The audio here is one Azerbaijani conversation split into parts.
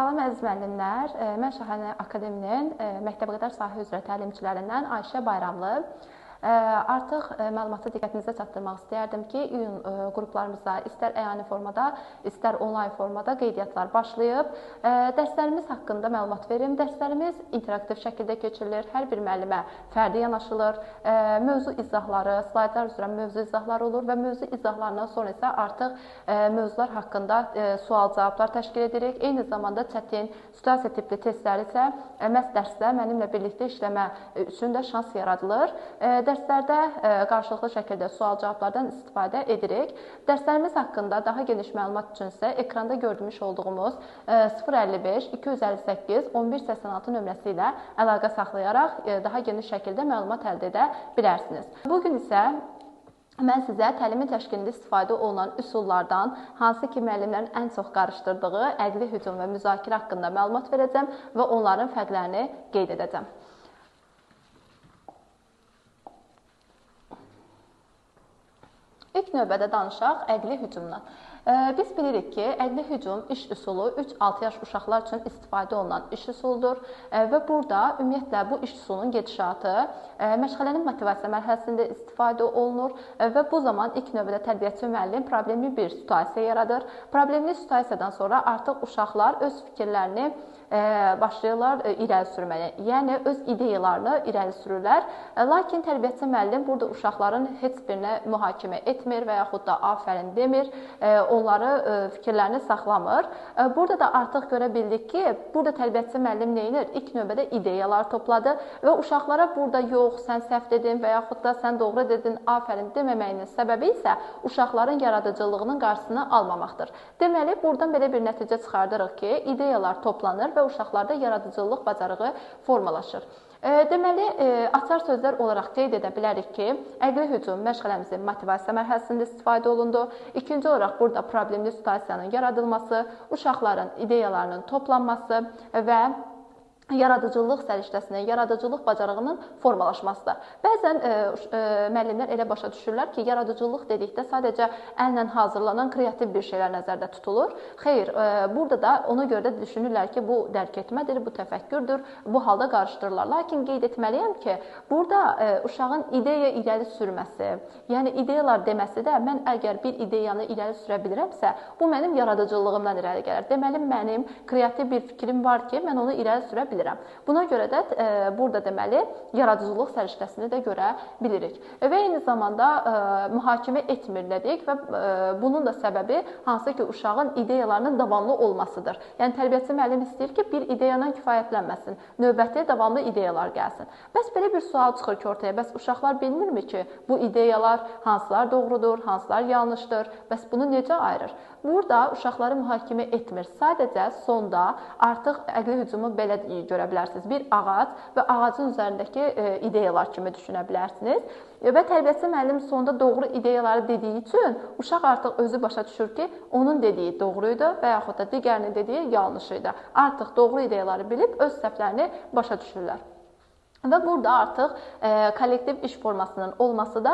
Salam əziz müəllimlər, mən Şahanə Akademinin məktəbəqədər sahə üzrə təlimçilərindən Ayşə Bayramlı. Artıq məlumatı diqqətinizə çatdırmaq istəyərdim ki, iyun qruplarımızda istər əyani formada, istər onlayn formada qeydiyyatlar başlayıb. Dərslərimiz haqqında məlumat verim. Dərslərimiz interaktiv şəkildə keçirilir. Hər bir müəllimə fərdi yanaşılır. Mövzu izahları, slaydlar üzrə mövzu izahları olur və mövzu izahlarından sonra isə artıq mövzular haqqında sual-cavablar təşkil edirik. Eyni zamanda çətin, situasiya tipli testlər isə məhz dərsdə mənimlə birlikdə işləmə üçün də şans yaradılır. Dərslərdə qarşılıqlı şəkildə sual-cavablardan istifadə edirik. Dərslərimiz haqqında daha geniş məlumat üçün isə ekranda gördüyümüz olduğumuz 055 258 1186 nömrəsi ilə əlaqə saxlayaraq daha geniş şəkildə məlumat əldə edə bilərsiniz. Bugün isə mən sizə təlimin təşkilində istifadə olunan üsullardan hansı ki müəllimlərin ən çox qarışdırdığı əqli hücum və müzakirə haqqında məlumat verəcəm və onların fərqlərini qeyd edəcəm. İlk növbədə danışaq əqli hücumdan. Biz bilirik ki, əqli hücum iş üsulu 3-6 yaş uşaqlar üçün istifadə olunan iş üsuludur və burada ümumiyyətlə bu iş üsulunun gedişatı məşğələnin motivasiya mərhələsində istifadə olunur və bu zaman ilk növbədə tərbiyəçi müəllim problemli bir situasiya yaradır. Problemli situasiyadan sonra artıq uşaqlar öz fikirlərini başlayırlar irəli sürməyə, yəni öz ideyalarını irəli sürürlər. Lakin tərbiyəçi müəllim burada uşaqların heç birinə mühakimə etmir və yaxud da afərin demir, onları fikirlərini saxlamır. Burada da artıq görə bildik ki, burada tərbiyəçi müəllim nə edir? İlk növbədə ideyalar topladı və uşaqlara burada yox, sən səhv dedin və yaxud da sən doğru dedin, afərin deməməyinin səbəbi isə uşaqların yaradıcılığının qarşısını almamaqdır. Deməli, buradan belə bir nəticə çıxardırıq ki, ideyalar toplanır və uşaqlarda yaradıcılıq bacarığı formalaşır. Deməli, açar sözlər olaraq qeyd edə bilərik ki, əqli hücum məşğələmizin motivasiya mərhələsində istifadə olundu. İkinci olaraq burada problemli situasiyanın yaradılması, uşaqların ideyalarının toplanması və yaradıcılıq səriştəsinin, yaradıcılıq bacarığının formalaşmasıdır. Bəzən müəllimlər elə başa düşürlər ki, yaradıcılıq dedikdə sadəcə əllə hazırlanan kreativ bir şeylər nəzərdə tutulur. Xeyr, burada da ona görə də düşünürlər ki, bu dərk etmədir, bu təfəkkürdür, bu halda qarışdırırlar. Lakin qeyd etməliyəm ki, burada uşağın ideya irəli sürməsi, yəni ideyalar deməsi də mən əgər bir ideyanı irəli sürə bilirəmsə, bu mənim yaradıcılığımdan irəli gəlir. Deməli, mənim kreativ bir fikrim var ki, mən onu irəli sürə bilirəm. Buna görə də burada deməli yaradıcılıq səriştəsini də görə bilirik. Və eyni zamanda mühakimə etmir dedik və bunun da səbəbi hansı ki uşağın ideyalarının davamlı olmasıdır. Yəni tərbiyəçi müəllim istəyir ki, bir ideyadan kifayətlənməsin, növbəti davamlı ideyalar gəlsin. Bəs belə bir sual çıxır ki ortaya, bəs uşaqlar bilmirmi ki, bu ideyalar hansılar doğrudur, hansılar yanlışdır, bəs bunu necə ayırır? Burada uşaqları mühakimə etmir. Sadəcə sonda artıq əqli hücumu belə görə bilərsiniz. Bir ağac və ağacın üzərindəki ideyalar kimi düşünə bilərsiniz. Və tərbiyəçi müəllim sonda doğru ideyaları dediyi üçün uşaq artıq özü başa düşür ki, onun dediyi doğruydu və yaxud da digərinin dediyi yanlış idi. Artıq doğru ideyaları bilib öz səhvlərini başa düşürlər. Və burada artıq kollektiv iş formasının olması da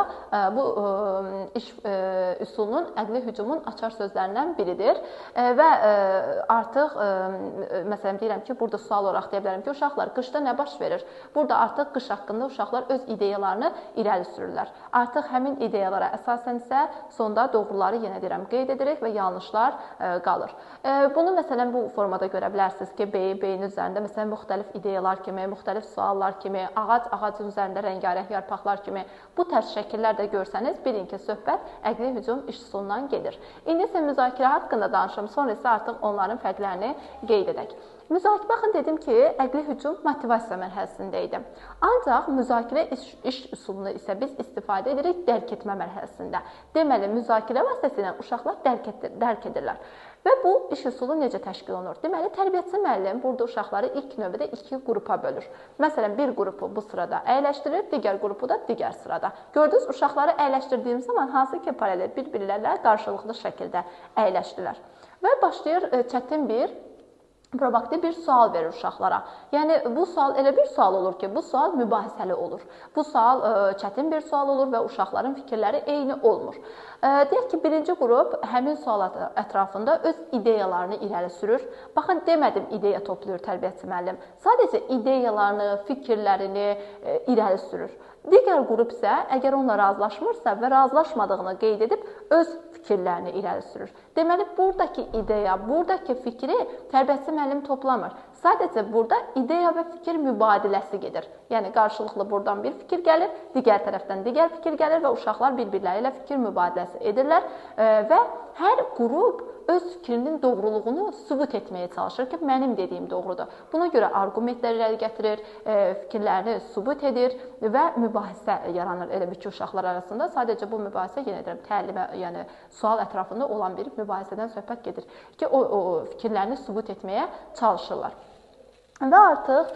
bu iş üsulunun, əqli hücumun açar sözlərindən biridir. Və artıq, məsələn, deyirəm ki, burada sual olaraq deyə bilərəm ki, uşaqlar qışda nə baş verir? Burada artıq qış haqqında uşaqlar öz ideyalarını irəli sürürlər. Artıq həmin ideyalara əsasən isə sonda doğruları yenə deyirəm qeyd edirik və yanlışlar qalır. Bunu məsələn bu formada görə bilərsiniz ki, beyin üzərində məsələn müxtəlif ideyalar kimi, müxtəlif suallar kimi, ağacın üzərində rəngarəng yarpaqlar kimi bu tərz şəkillər də görsəniz, bilin ki, söhbət əqli hücum iş üsulundan gedir. İndi isə müzakirə haqqında danışım, sonra isə artıq onların fərqlərini qeyd edək. Müzakirə, baxın dedim ki, əqli hücum motivasiya mərhələsində idi. Ancaq müzakirə iş üsulunu isə biz istifadə edirik dərk etmə mərhələsində. Deməli, müzakirə vasitəsilə uşaqlar dərk edirlər. Və bu iş üsulu necə təşkil olunur? Deməli, tərbiyəçi müəllim burada uşaqları ilk növbədə 2 qrupa bölür. Məsələn, bir qrupu bu sırada əyləşdirir, digər qrupu da digər sırada. Gördünüz, uşaqları əyləşdirdiyim zaman hansı ki paralel bir-birlərlə qarşılıqlı şəkildə əyləşdirilər. Və başlayır çətin bir proaktiv bir sual verir uşaqlara. Yəni bu sual elə bir sual olur ki, bu sual mübahisəli olur. Bu sual çətin bir sual olur və uşaqların fikirləri eyni olmur. Deyək ki, birinci qrup həmin sual ətrafında öz ideyalarını irəli sürür. Baxın, demədim ideya toplayır tərbiyəçi müəllim. Sadəcə ideyalarını, fikirlərini irəli sürür. Digər qrup isə əgər onunla razılaşmırsa və razılaşmadığını qeyd edib öz fikirlərini irəli sürür. Deməli, buradakı ideya, buradakı fikri tərbiyəçi müəllim toplamır. Sadəcə burada ideya və fikir mübadiləsi gedir. Yəni, qarşılıqlı buradan bir fikir gəlir, digər tərəfdən digər fikir gəlir və uşaqlar bir-birləri ilə fikir mübadiləsi edirlər və hər qrup öz fikrinin doğruluğunu sübut etməyə çalışır ki, mənim dediyim doğrudur. Buna görə arqumentlər irəli gətirir, fikirlərini sübut edir və mübahisə yaranır elə bir ki, uşaqlar arasında. Sadəcə bu mübahisə, yenə deyirəm, təlimə, yəni sual ətrafında olan bir mübahisədən söhbət gedir ki, o fikirlərini sübut etməyə çalışırlar. Və artıq,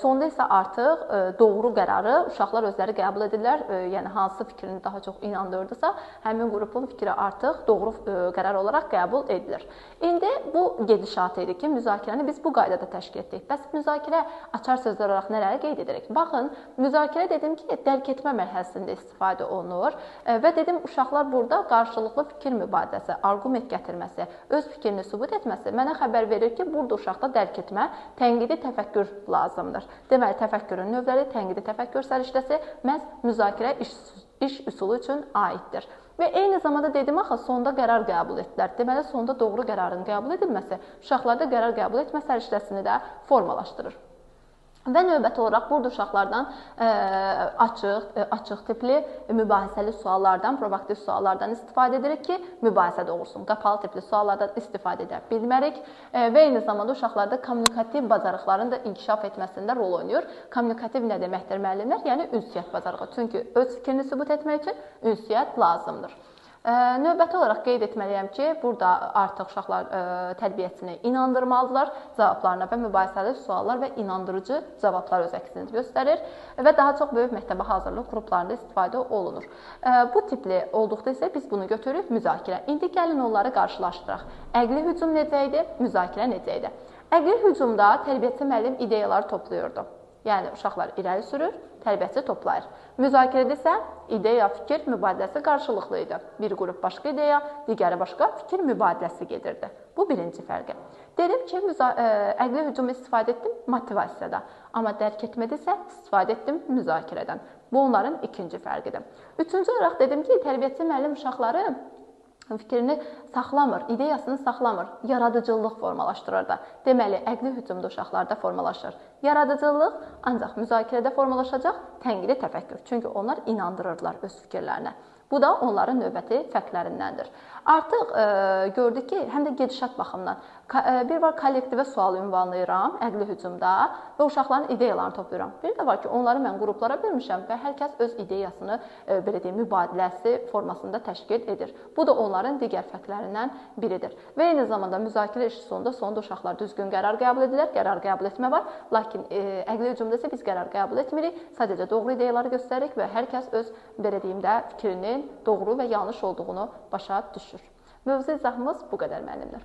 sonda isə artıq doğru qərarı uşaqlar özləri qəbul edirlər. Yəni, hansı fikrini daha çox inandırdısa, həmin qrupun fikri artıq doğru qərar olaraq qəbul edilir. İndi bu gedişatı idi ki, müzakirəni biz bu qaydada təşkil etdik. Bəs müzakirə açar sözlər olaraq nələri qeyd edirik? Baxın, müzakirə dedim ki, dərk etmə mərhələsində istifadə olunur və dedim, uşaqlar burada qarşılıqlı fikir mübadiləsi, arqument gətirməsi, öz fikrini sübut etməsi mənə xəbər verir ki, burada uşaqda dərk etmə, tənqidi təfəkkür lazımdır. Deməli, təfəkkürün növləri, tənqidi təfəkkür səriştəsi məhz müzakirə iş üsulu üçün aiddir. Və eyni zamanda dedim, axı, sonda qərar qəbul etdilər. Deməli, sonda doğru qərarın qəbul edilməsi uşaqlarda qərar qəbul etmə səriştəsini də formalaşdırır. Və növbəti olaraq burada uşaqlardan açıq tipli mübahisəli suallardan, proaktiv suallardan istifadə edirik ki, mübahisə doğursun. Qapalı tipli suallardan istifadə edə bilmərik və eyni zamanda uşaqlarda kommunikativ bacarıqların da inkişaf etməsində rol oynayır. Kommunikativ nə deməkdir, müəllimlər? Yəni, ünsiyyət bacarığı. Çünki öz fikrini sübut etmək üçün ünsiyyət lazımdır. Növbəti olaraq qeyd etməliyəm ki, burada artıq uşaqlar tərbiyəçini inandırmalıdırlar cavablarına və mübahisəli suallar və inandırıcı cavablar öz əksini göstərir və daha çox böyük məktəbə hazırlıq qruplarında istifadə olunur. Bu tipli olduqda isə biz bunu götürürük müzakirə. İndi gəlin onları qarşılaşdıraq. Əqli hücum necə idi, müzakirə necə idi? Əqli hücumda tərbiyəçi müəllim ideyaları toplayırdı. Yəni, uşaqlar irəli sürür, tərbiyəçi toplayır. Müzakirədə isə ideya, fikir mübadiləsi qarşılıqlı idi. Bir qrup başqa ideya, digəri başqa fikir mübadiləsi gedirdi. Bu birinci fərqi. Dedim ki, əqli hücumu istifadə etdim motivasiyada, amma dərk etmədə isə istifadə etdim müzakirədən. Bu, onların ikinci fərqidir. Üçüncü olaraq dedim ki, tərbiyəçi müəllim uşaqları fikrini saxlamır, ideyasını saxlamır, yaradıcılıq formalaşdırır da. Deməli, əqli hücumda uşaqlarda formalaşır. Yaradıcılıq ancaq müzakirədə formalaşacaq tənqidi təfəkkür. Çünki onlar inandırırlar öz fikirlərinə. Bu da onların növbəti fərqlərindəndir. Artıq gördük ki, həm də gedişat baxımından bir var kollektivə sual ünvanlayıram əqli hücumda və uşaqların ideyalarını toplayıram. Bir də var ki, onları mən qruplara bölmüşəm və hər kəs öz ideyasını belə deyim, mübadiləsi formasında təşkil edir. Bu da onların digər fərqlərindən biridir. Və eyni zamanda müzakirə işi sonunda uşaqlar düzgün qərar qəbul edirlər, qərar qəbul etmə var. Lakin əqli hücumda isə biz qərar qəbul etmirik, sadəcə doğru ideyaları göstəririk və hər kəs öz belə deyim də fikrinin doğru və yanlış olduğunu başa düşür. Mövzu izahımız bu qədər, müəllimlər.